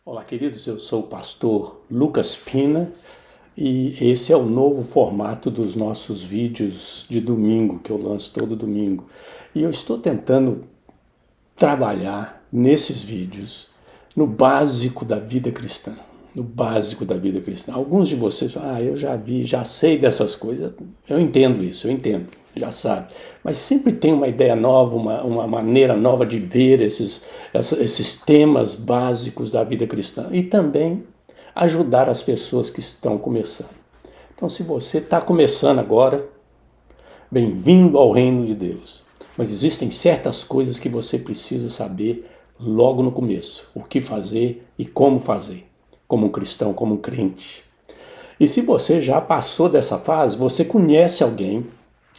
Olá, queridos, eu sou o pastor Lucas Pina e esse é o novo formato dos nossos vídeos de domingo, que eu lanço todo domingo. E eu estou tentando trabalhar nesses vídeos no básico da vida cristã. No básico da vida cristã. Alguns de vocês falam, eu já vi, já sei dessas coisas. Eu entendo isso, eu entendo, já sabe. Mas sempre tem uma ideia nova, uma maneira nova de ver esses temas básicos da vida cristã. E também ajudar as pessoas que estão começando. Então, se você está começando agora, bem-vindo ao reino de Deus. Mas existem certas coisas que você precisa saber logo no começo. O que fazer e como fazer. Como um cristão, como um crente. E se você já passou dessa fase, você conhece alguém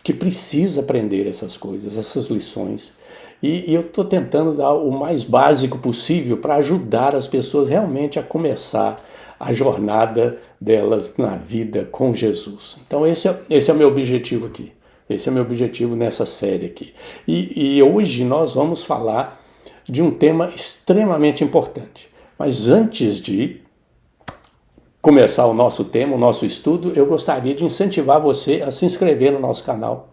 que precisa aprender essas coisas, essas lições. E eu estou tentando dar o mais básico possível para ajudar as pessoas realmente a começar a jornada delas na vida com Jesus. Então esse é o meu objetivo aqui. Esse é o meu objetivo nessa série aqui. E hoje nós vamos falar de um tema extremamente importante. Mas antes de começar o nosso tema, o nosso estudo, eu gostaria de incentivar você a se inscrever no nosso canal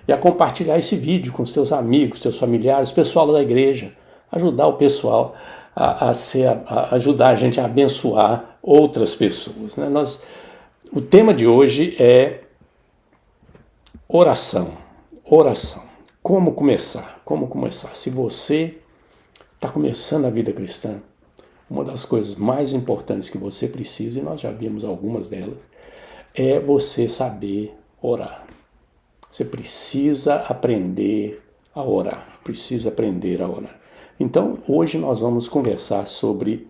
e a compartilhar esse vídeo com seus amigos, seus familiares, pessoal da igreja, ajudar o pessoal a ajudar a gente a abençoar outras pessoas. Né? O tema de hoje é oração. Oração. Como começar? Como começar? Se você está começando a vida cristã, uma das coisas mais importantes que você precisa, e nós já vimos algumas delas, é você saber orar. Você precisa aprender a orar. Precisa aprender a orar. Então, hoje nós vamos conversar sobre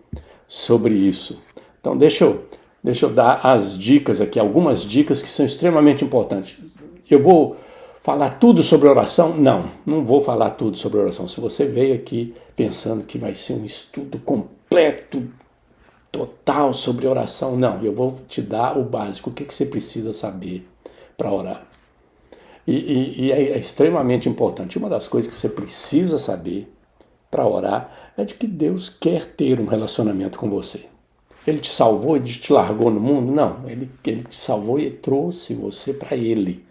isso. Então, deixa eu dar as dicas aqui, algumas dicas que são extremamente importantes. Eu vou falar tudo sobre oração? Não vou falar tudo sobre oração. Se você veio aqui pensando que vai ser um estudo completo, total sobre oração, não. Eu vou te dar o básico, o que você precisa saber para orar. E é extremamente importante. Uma das coisas que você precisa saber para orar é de que Deus quer ter um relacionamento com você. Ele te salvou e te largou no mundo? Não, ele te salvou e trouxe você para Ele.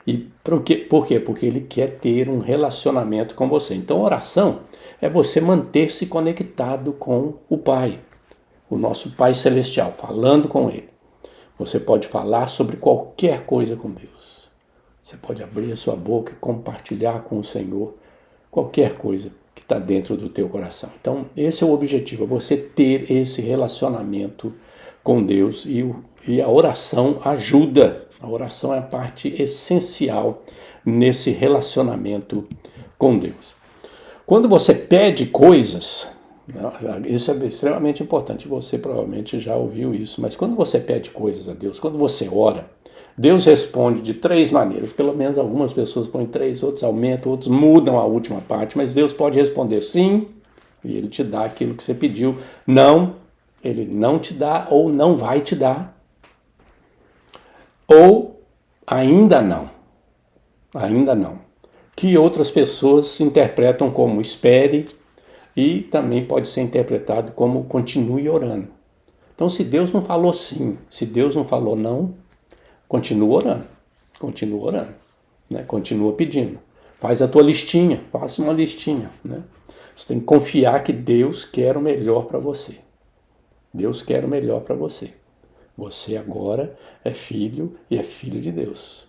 E por quê? Porque Ele quer ter um relacionamento com você. Então, oração é você manter-se conectado com o Pai, o nosso Pai Celestial, falando com Ele. Você pode falar sobre qualquer coisa com Deus. Você pode abrir a sua boca e compartilhar com o Senhor qualquer coisa que está dentro do teu coração. Então, esse é o objetivo, é você ter esse relacionamento com Deus e a oração ajuda. A oração é a parte essencial nesse relacionamento com Deus. Quando você pede coisas, isso é extremamente importante, você provavelmente já ouviu isso, mas quando você pede coisas a Deus, quando você ora, Deus responde de 3 maneiras, pelo menos algumas pessoas põem 3, outros aumentam, outros mudam a última parte, mas Deus pode responder sim, e Ele te dá aquilo que você pediu, não, Ele não te dá ou não vai te dar, ou ainda não, que outras pessoas interpretam como espere e também pode ser interpretado como continue orando. Então, se Deus não falou sim, se Deus não falou não, continua orando, né? Continua pedindo. Faz a tua listinha, faça uma listinha, né? Você tem que confiar que Deus quer o melhor para você. Deus quer o melhor para você. Você agora é filho e é filho de Deus.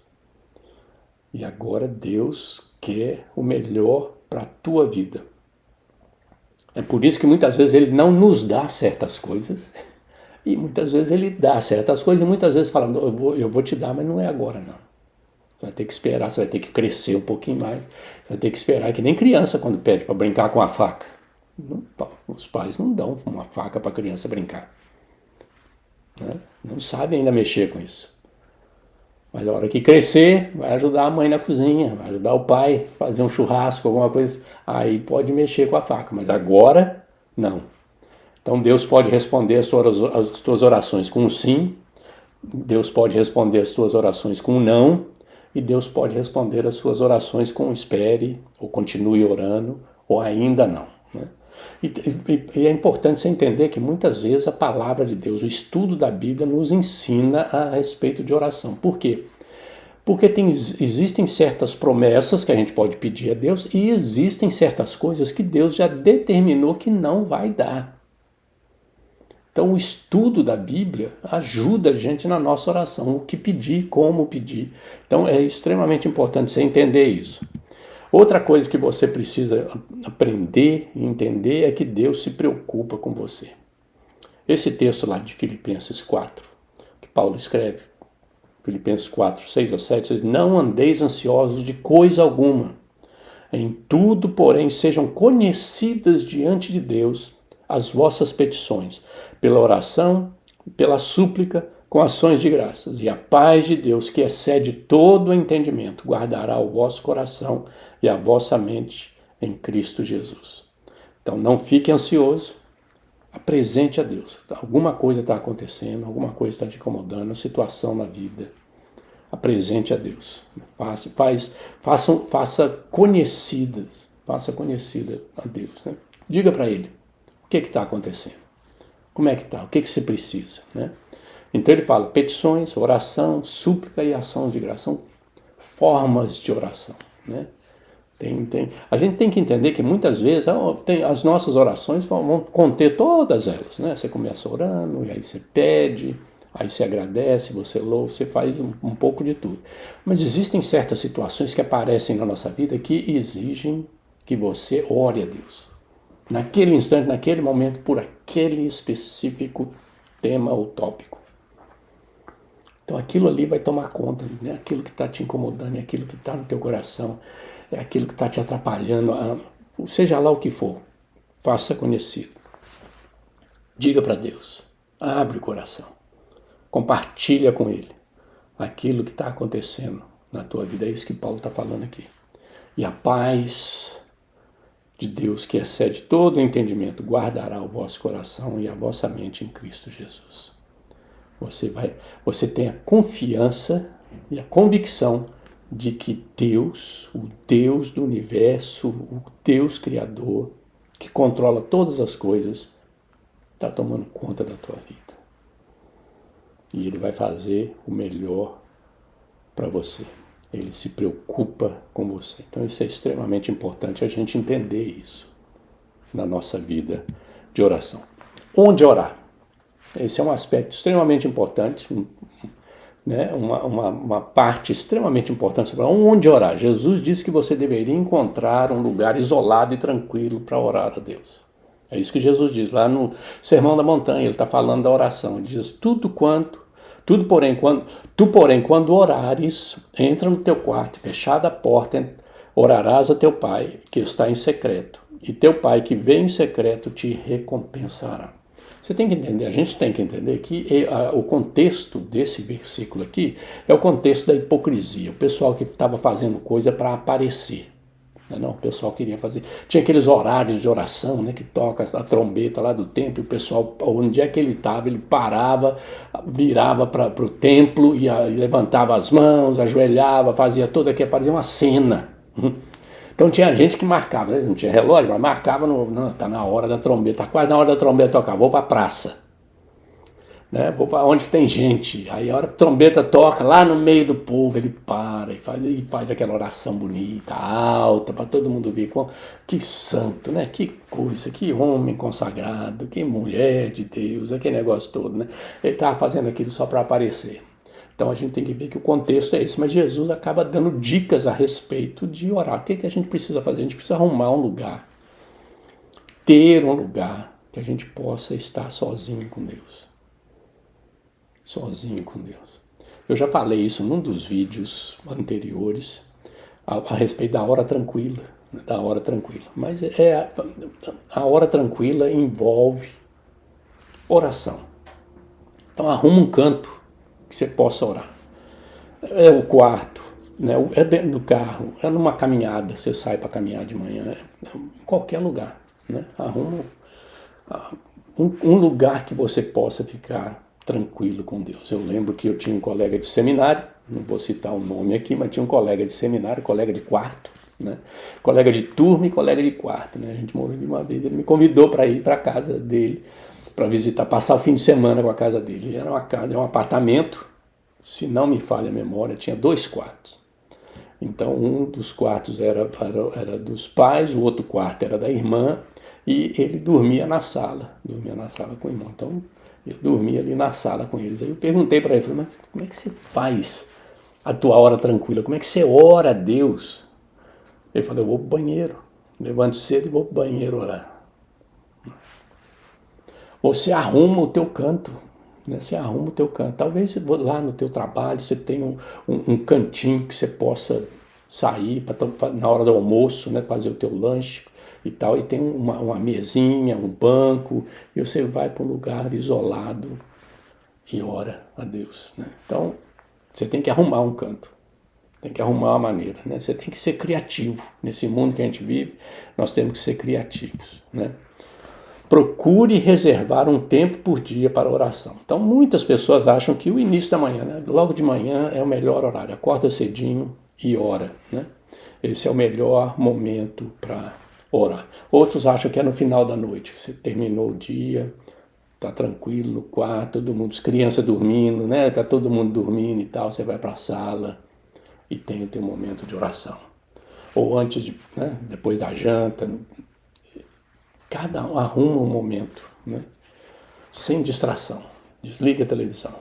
E agora Deus quer o melhor para a tua vida. É por isso que muitas vezes Ele não nos dá certas coisas. E muitas vezes Ele dá certas coisas e muitas vezes fala, eu vou te dar, mas não é agora não. Você vai ter que esperar, você vai ter que crescer um pouquinho mais. Você vai ter que esperar, que nem criança quando pede para brincar com a faca. Os pais não dão uma faca para a criança brincar. Né? Não sabem ainda mexer com isso. Mas a hora que crescer, vai ajudar a mãe na cozinha, vai ajudar o pai a fazer um churrasco, alguma coisa. Aí pode mexer com a faca, mas agora não. Então Deus pode responder as tuas orações com um sim, Deus pode responder as tuas orações com um não, e Deus pode responder as suas orações com um espere, ou continue orando, ou ainda não. Né? E é importante você entender que muitas vezes a palavra de Deus, o estudo da Bíblia nos ensina a respeito de oração. Por quê? Porque existem certas promessas que a gente pode pedir a Deus e existem certas coisas que Deus já determinou que não vai dar. Então o estudo da Bíblia ajuda a gente na nossa oração, o que pedir, como pedir. Então é extremamente importante você entender isso. Outra coisa que você precisa aprender e entender é que Deus se preocupa com você. Esse texto lá de Filipenses 4, que Paulo escreve, Filipenses 4, 6 a 7, diz: não andeis ansiosos de coisa alguma. Em tudo, porém, sejam conhecidas diante de Deus as vossas petições, pela oração, pela súplica, com ações de graças. E a paz de Deus, que excede todo o entendimento, guardará o vosso coração e a vossa mente em Cristo Jesus. Então não fique ansioso, apresente a Deus. Alguma coisa está acontecendo, alguma coisa está te incomodando, uma situação na vida. Apresente a Deus. Faça conhecida a Deus. Né? Diga para Ele o que está acontecendo. Como é que está? O que você precisa? Né? Então ele fala petições, oração, súplica e ação de graça. São formas de oração. Né? A gente tem que entender que muitas vezes as nossas orações vão conter todas elas. Né? Você começa orando, e aí você pede, aí você agradece, você louva, você faz um pouco de tudo. Mas existem certas situações que aparecem na nossa vida que exigem que você ore a Deus. Naquele instante, naquele momento, por aquele específico tema ou tópico. Então aquilo ali vai tomar conta, né? Aquilo que está te incomodando, é aquilo que está no teu coração, é aquilo que está te atrapalhando, seja lá o que for, faça conhecido. Diga para Deus, abre o coração, compartilha com Ele aquilo que está acontecendo na tua vida. É isso que Paulo está falando aqui. E a paz de Deus, que excede todo o entendimento, guardará o vosso coração e a vossa mente em Cristo Jesus. Você tem a confiança e a convicção de que Deus, o Deus do universo, o Deus Criador, que controla todas as coisas, está tomando conta da tua vida. E Ele vai fazer o melhor para você. Ele se preocupa com você. Então isso é extremamente importante a gente entender isso na nossa vida de oração. Onde orar? Esse é um aspecto extremamente importante, né? uma parte extremamente importante sobre onde orar. Jesus disse que você deveria encontrar um lugar isolado e tranquilo para orar a Deus. É isso que Jesus diz lá no Sermão da Montanha. Ele está falando da oração. Ele diz: porém, quando orares, entra no teu quarto, fechada a porta, orarás a teu pai que está em secreto, e teu pai que vem em secreto te recompensará. Você tem que entender, a gente tem que entender que o contexto desse versículo aqui é o contexto da hipocrisia. O pessoal que estava fazendo coisa para aparecer. Não, o pessoal queria fazer. Tinha aqueles horários de oração, né, que toca a trombeta lá do templo, e o pessoal, onde é que ele estava, ele parava, virava para o templo e levantava as mãos, ajoelhava, fazia fazia uma cena. Então tinha gente que marcava, né? Não tinha relógio, mas marcava, tá na hora da trombeta, tá quase na hora da trombeta tocar, vou para a praça. Né? Vou para onde tem gente. Aí a hora que a trombeta toca, lá no meio do povo, ele para e faz aquela oração bonita, alta, para todo mundo ver. Que santo, né? Que coisa, que homem consagrado, que mulher de Deus, aquele negócio todo, né? Ele estava fazendo aquilo só para aparecer. Então a gente tem que ver que o contexto é esse. Mas Jesus acaba dando dicas a respeito de orar. O que a gente precisa fazer? A gente precisa arrumar um lugar. Ter um lugar que a gente possa estar sozinho com Deus. Sozinho com Deus. Eu já falei isso num dos vídeos anteriores a respeito da hora tranquila, né? Da hora tranquila. Mas a hora tranquila envolve oração. Então arruma um canto que você possa orar. É o quarto, né? É dentro do carro, é numa caminhada, você sai para caminhar de manhã, em qualquer lugar, né? Arruma um lugar que você possa ficar tranquilo com Deus. Eu lembro que eu tinha um colega de seminário, não vou citar o nome aqui, mas tinha um colega de seminário, colega de quarto, né? Colega de turma e colega de quarto, né? A gente morou de uma vez, ele me convidou para ir para a casa dele, para visitar, passar o fim de semana com a casa dele. Era uma casa, um apartamento, se não me falha a memória, tinha 2 quartos. Então, um dos quartos era dos pais, o outro quarto era da irmã, e ele dormia na sala com o irmão. Então, eu dormia ali na sala com eles. Aí eu perguntei para ele, falei, mas como é que você faz a tua hora tranquila? Como é que você ora a Deus? Ele falou, eu vou pro banheiro, levanto cedo e vou pro banheiro orar. Você arruma o teu canto, né? Você arruma o teu canto. Talvez lá no teu trabalho você tenha um cantinho que você possa sair na hora do almoço, né? Fazer o teu lanche e tal. E tem uma mesinha, um banco, e você vai para um lugar isolado e ora a Deus, né? Então, você tem que arrumar um canto. Tem que arrumar uma maneira, né? Você tem que ser criativo. Nesse mundo que a gente vive, nós temos que ser criativos, né? Procure reservar um tempo por dia para oração. Então, muitas pessoas acham que o início da manhã, né? Logo de manhã é o melhor horário. Acorda cedinho e ora, né? Esse é o melhor momento para orar. Outros acham que é no final da noite. Você terminou o dia, tá tranquilo no quarto, todo mundo, as crianças dormindo, né? Tá todo mundo dormindo e tal. Você vai para a sala e tem o teu momento de oração. Ou antes de, né? Depois da janta. Cada um arruma um momento, né? Sem distração. Desliga a televisão.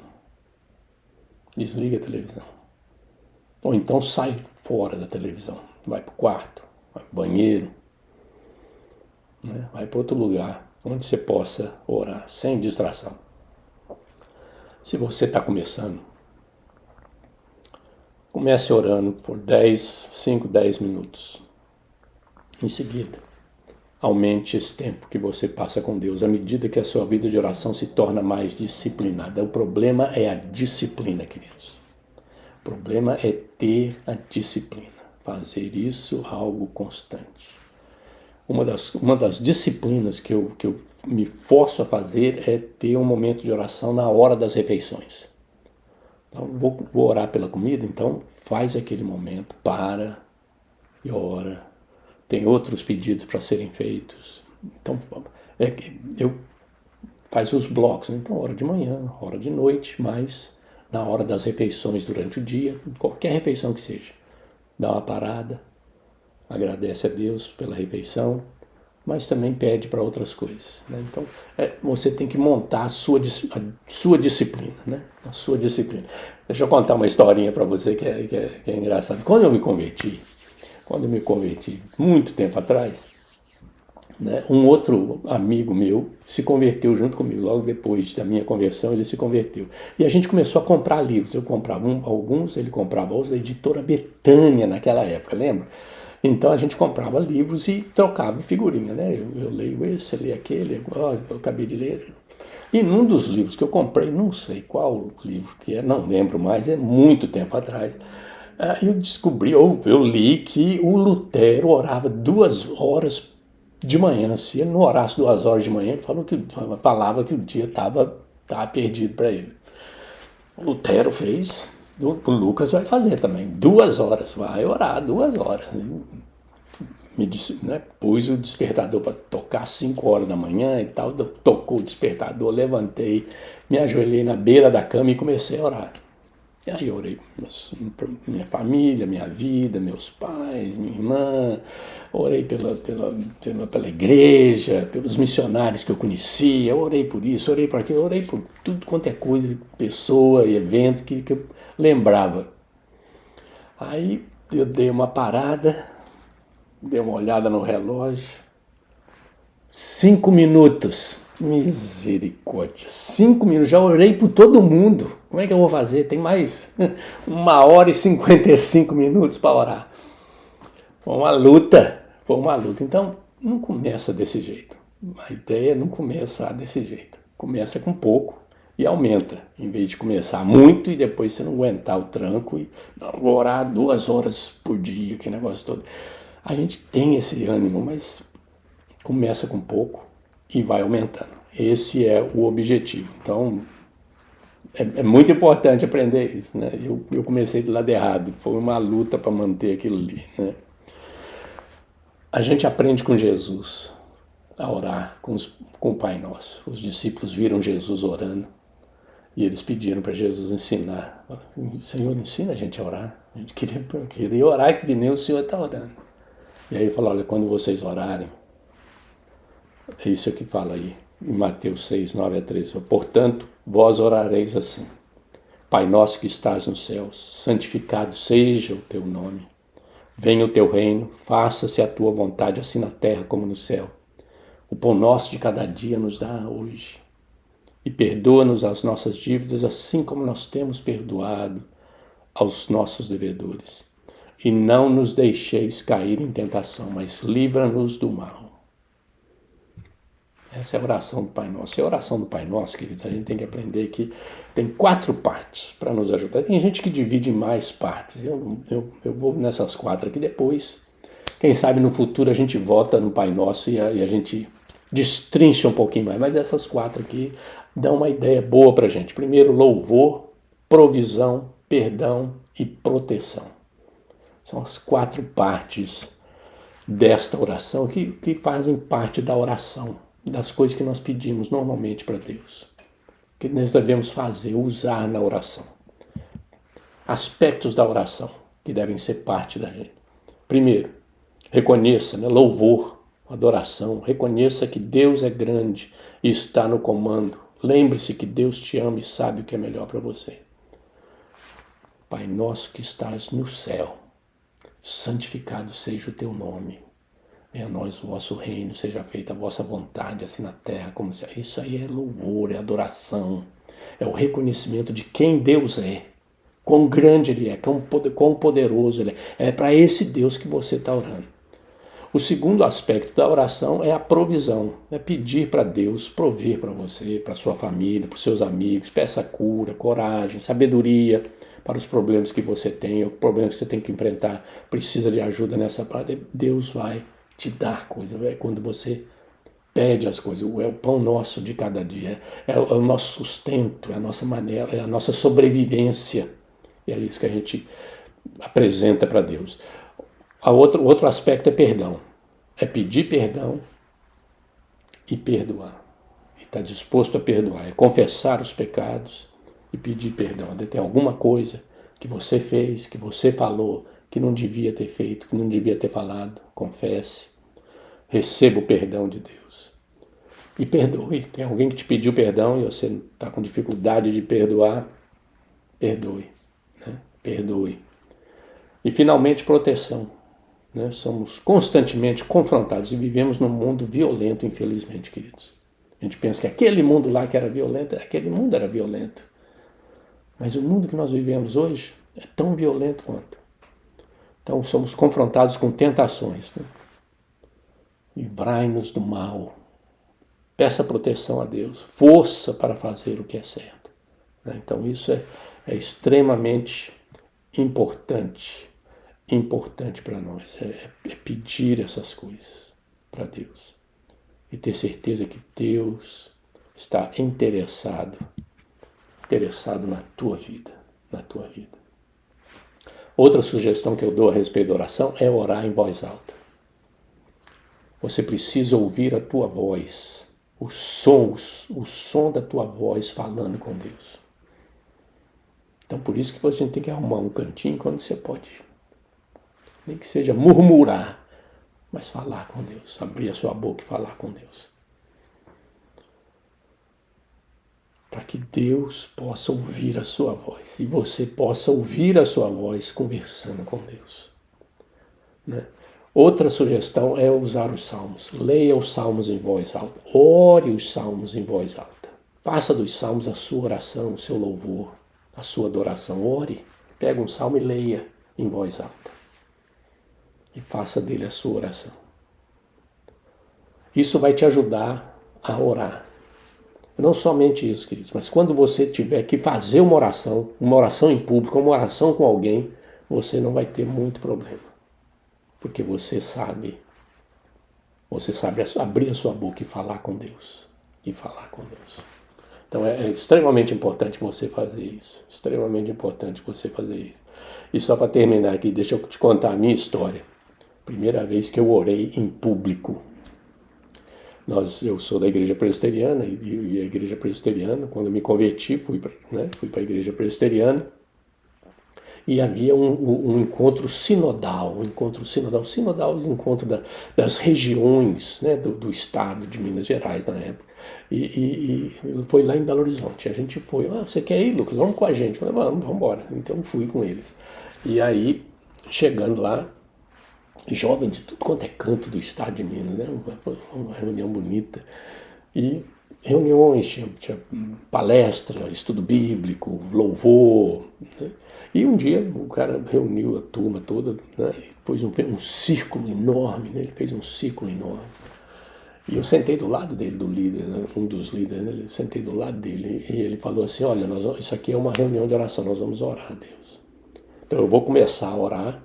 Desliga a televisão. Ou então sai fora da televisão. Vai para o quarto, vai para o banheiro, né? Vai para outro lugar onde você possa orar sem distração. Se você está começando, comece orando por 5, 10 minutos. Em seguida, aumente esse tempo que você passa com Deus, à medida que a sua vida de oração se torna mais disciplinada. O problema é a disciplina, queridos. O problema é ter a disciplina, fazer isso algo constante. Uma das disciplinas que eu me forço a fazer é ter um momento de oração na hora das refeições. Então, vou orar pela comida, então faz aquele momento, para e ora. Tem outros pedidos para serem feitos. Então, eu faço os blocos. Então, hora de manhã, hora de noite, mas na hora das refeições durante o dia, qualquer refeição que seja. Dá uma parada, agradece a Deus pela refeição, mas também pede para outras coisas, né? Então, você tem que montar a sua disciplina, né? A sua disciplina. Deixa eu contar uma historinha para você que é engraçada. Quando eu me converti, muito tempo atrás, né, um outro amigo meu se converteu junto comigo. Logo depois da minha conversão, ele se converteu. E a gente começou a comprar livros. Eu comprava alguns, ele comprava outros, da editora Betânia naquela época, lembra? Então a gente comprava livros e trocava figurinha, né? Eu leio esse, eu leio aquele, eu acabei de ler. E num dos livros que eu comprei, não sei qual livro que é, não lembro mais, é muito tempo atrás, eu descobri, ou eu li que o Lutero orava 2 horas de manhã. Se ele não orasse 2 horas de manhã, ele falava que o dia estava perdido para ele. O Lutero fez, o Lucas vai fazer também, 2 horas, vai orar 2 horas. Me disse, né, pus o despertador para tocar 5 horas da manhã e tal, tocou o despertador, levantei, me ajoelhei na beira da cama e comecei a orar. E aí eu orei por minha família, minha vida, meus pais, minha irmã, orei pela igreja, pelos missionários que eu conhecia, orei por isso, orei por aquilo, orei por tudo quanto é coisa, pessoa e evento que eu lembrava. Aí eu dei uma parada, dei uma olhada no relógio, 5 minutos. Misericórdia, 5 minutos, já orei por todo mundo. Como é que eu vou fazer? Tem mais 1 hora e 55 minutos para orar. Foi uma luta. Então, não começa desse jeito. A ideia é não começar desse jeito. Começa com pouco e aumenta. Em vez de começar muito e depois você não aguentar o tranco e vou orar 2 horas por dia, que negócio todo. A gente tem esse ânimo, mas começa com pouco e vai aumentando. Esse é o objetivo. Então, É muito importante aprender isso, né? Eu comecei do lado errado, foi uma luta para manter aquilo ali, né? A gente aprende com Jesus a orar com o Pai Nosso. Os discípulos viram Jesus orando e eles pediram para Jesus ensinar. Senhor, ensina a gente a orar. A gente queria orar que nem o Senhor está orando. E aí ele falou, olha, quando vocês orarem, é isso que fala aí, em Mateus 6, 9 a 13. Portanto, vós orareis assim. Pai nosso que estás nos céus, santificado seja o teu nome. Venha o teu reino, faça-se a tua vontade, assim na terra como no céu. O pão nosso de cada dia nos dá hoje. E perdoa-nos as nossas dívidas, assim como nós temos perdoado aos nossos devedores. E não nos deixeis cair em tentação, mas livra-nos do mal. Essa é a oração do Pai Nosso. É a oração do Pai Nosso, queridos. A gente tem que aprender que tem 4 partes para nos ajudar. Tem gente que divide em mais partes. Eu vou nessas 4 aqui depois. Quem sabe no futuro a gente volta no Pai Nosso e a gente destrincha um pouquinho mais. Mas essas 4 aqui dão uma ideia boa para a gente. Primeiro, louvor, provisão, perdão e proteção. São as 4 partes desta oração que fazem parte da oração, das coisas que nós pedimos normalmente para Deus, que nós devemos fazer, usar na oração. Aspectos da oração que devem ser parte da gente. Primeiro, reconheça, louvor, adoração, reconheça que Deus é grande e está no comando. Lembre-se que Deus te ama e sabe o que é melhor para você. Pai nosso que estás no céu, santificado seja o teu nome. Venha a nós o vosso reino, seja feita a vossa vontade, assim na terra como se... Isso aí é louvor, é adoração, é o reconhecimento de quem Deus é, quão grande Ele é, quão poderoso Ele é. É para esse Deus que você está orando. O segundo aspecto da oração é a provisão, é pedir para Deus prover para você, para sua família, para os seus amigos, peça cura, coragem, sabedoria para os problemas que você tem, o problema que você tem que enfrentar, precisa de ajuda nessa parte, Deus vai te dar coisa, é quando você pede as coisas, é o pão nosso de cada dia, é o nosso sustento, é a nossa maneira, é a nossa sobrevivência, e é isso que a gente apresenta para Deus. O outro aspecto é perdão, é pedir perdão e perdoar, e estar disposto a perdoar, é confessar os pecados e pedir perdão. Tem alguma coisa que você fez, que você falou, que não devia ter feito, que não devia ter falado, confesse, receba o perdão de Deus. E perdoe. Tem alguém que te pediu perdão e você está com dificuldade de perdoar, perdoe. Perdoe. E finalmente, proteção. Somos constantemente confrontados e vivemos num mundo violento, infelizmente, queridos. A gente pensa que aquele mundo lá que era violento, aquele mundo era violento. Mas o mundo que nós vivemos hoje é tão violento quanto. Então somos confrontados com tentações. Livrai-nos do mal. Peça proteção a Deus. Força para fazer o que é certo. Então isso é extremamente importante para nós. É pedir essas coisas para Deus. E ter certeza que Deus está interessado na tua vida. Outra sugestão que eu dou a respeito da oração é orar em voz alta. Você precisa ouvir a tua voz, o som da tua voz falando com Deus. Então por isso que você tem que arrumar um cantinho quando você pode. Nem que seja murmurar, mas falar com Deus, abrir a sua boca e falar com Deus. Para que Deus possa ouvir a sua voz e você possa ouvir a sua voz conversando com Deus. Outra sugestão é usar os salmos. Leia os salmos em voz alta. Ore os salmos em voz alta. Faça dos salmos a sua oração, o seu louvor, a sua adoração. Ore, pega um salmo e leia em voz alta. E faça dele a sua oração. Isso vai te ajudar a orar. Não somente isso, queridos, mas quando você tiver que fazer uma oração em público, uma oração com alguém, você não vai ter muito problema. Porque você sabe abrir a sua boca e falar com Deus. Então é extremamente importante você fazer isso. Extremamente importante você fazer isso. E só para terminar aqui, deixa eu te contar a minha história. Primeira vez que eu orei em público. Eu sou da igreja presbiteriana e a igreja presbiteriana, quando eu me converti, fui para a igreja presbiteriana e havia um encontro sinodal, sinodal, os encontros das regiões, né, do estado de Minas Gerais na época. E foi lá em Belo Horizonte. A gente foi, você quer ir, Lucas? Vamos com a gente. Eu falei, vamos embora. Então fui com eles. E aí, chegando lá, jovem de tudo quanto é canto do estado de Minas, né? Uma reunião bonita. E reuniões, tinha palestra, estudo bíblico, louvor, né? E um dia o cara reuniu a turma toda, né? E pôs um círculo enorme, né? Ele fez um círculo enorme. E eu sentei do lado dele, do líder, né? Um dos líderes, né? Eu sentei do lado dele e ele falou assim, olha, isso aqui é uma reunião de oração, nós vamos orar a Deus. Então eu vou começar a orar,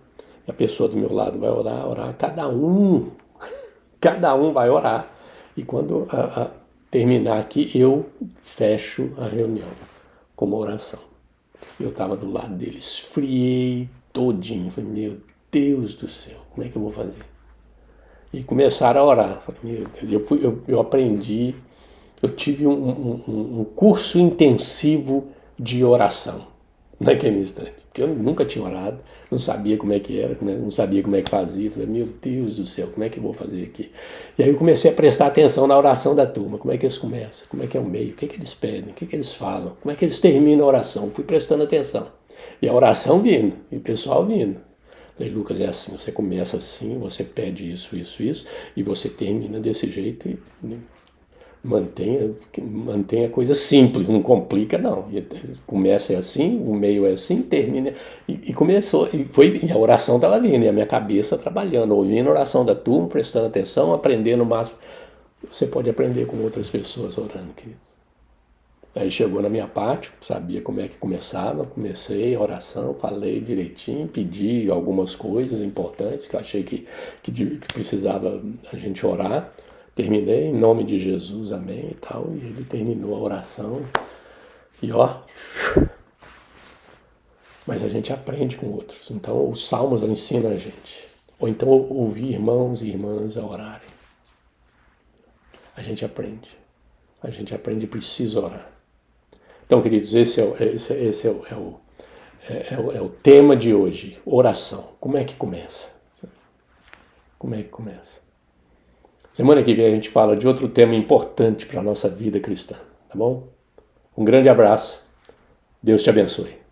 a pessoa do meu lado vai orar, cada um vai orar. E quando terminar aqui, eu fecho a reunião com uma oração. Eu estava do lado dele, esfriei todinho. Falei, meu Deus do céu, como é que eu vou fazer? E começaram a orar. Falei, meu Deus, eu aprendi, eu tive um curso intensivo de oração naquele instante. Porque eu nunca tinha orado, não sabia como é que era, não sabia como é que fazia. Falei, meu Deus do céu, como é que eu vou fazer aqui? E aí eu comecei a prestar atenção na oração da turma. Como é que eles começam? Como é que é o meio? O que é que eles pedem? O que é que eles falam? Como é que eles terminam a oração? Fui prestando atenção. E a oração vindo, e o pessoal vindo. Falei, Lucas, é assim, você começa assim, você pede isso, e você termina desse jeito e mantenha a coisa simples, não complica não. Começa assim, o meio é assim, termina. E começou, e a oração estava vindo, e a minha cabeça trabalhando, ouvindo a oração da turma, prestando atenção, aprendendo o máximo. Você pode aprender com outras pessoas orando, queridos. Aí chegou na minha parte, sabia como é que começava, comecei a oração, falei direitinho, pedi algumas coisas importantes que eu achei que precisava a gente orar. Terminei, em nome de Jesus, amém e tal, e ele terminou a oração, e mas a gente aprende com outros, então os salmos ensinam a gente, ou então ouvir irmãos e irmãs a orarem, a gente aprende e precisa orar. Então, queridos, esse é o tema de hoje, oração. Como é que começa? Como é que começa? Semana que vem a gente fala de outro tema importante para a nossa vida cristã, tá bom? Um grande abraço. Deus te abençoe.